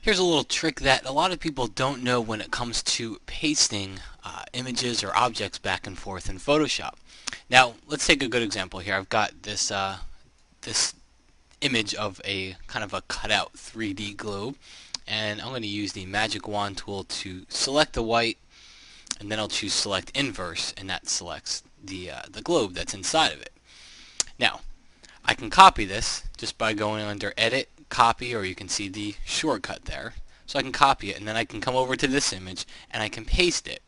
Here's a little trick that a lot of people don't know when it comes to pasting images or objects back and forth in Photoshop. Now, let's take a good example here. I've got this image of a kind of a cutout 3D globe, and I'm going to use the magic wand tool to select the white, and then I'll choose select inverse, and that selects the globe that's inside of it. Now, I can copy this just by going under Edit, Copy, or you can see the shortcut there. So I can copy it, and then I can come over to this image and I can paste it.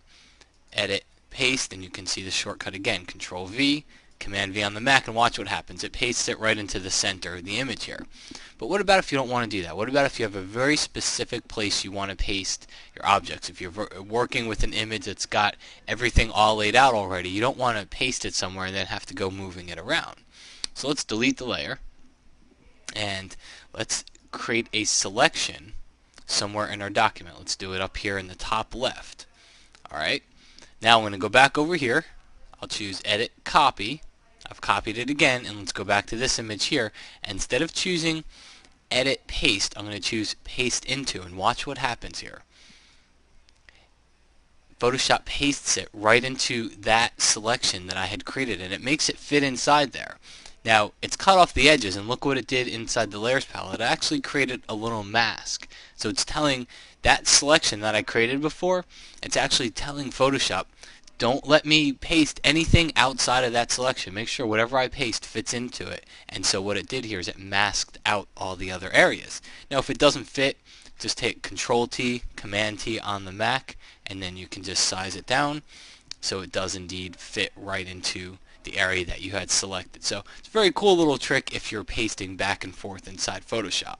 Edit, Paste, and you can see the shortcut again. Control V, Command V on the Mac, and watch what happens. It pastes it right into the center of the image here. But what about if you don't want to do that? What about if you have a very specific place you want to paste your objects? If you're working with an image that's got everything all laid out already, you don't want to paste it somewhere and then have to go moving it around. So let's delete the layer, and let's create a selection somewhere in our document. Let's do it up here in the top left. Alright, now I'm going to go back over here. I'll choose Edit, Copy. I've copied it again, and let's go back to this image here. And instead of choosing Edit, Paste, I'm going to choose Paste Into, and watch what happens here. Photoshop pastes it right into that selection that I had created, and it makes it fit inside there. Now, it's cut off the edges, and look what it did inside the layers palette. It actually created a little mask. So it's telling that selection that I created before, it's actually telling Photoshop, don't let me paste anything outside of that selection. Make sure whatever I paste fits into it. And so what it did here is it masked out all the other areas. Now, if it doesn't fit, just hit Control T, Command T on the Mac, and then you can just size it down so it does indeed fit right into the area that you had selected. So it's a very cool little trick if you're pasting back and forth inside Photoshop.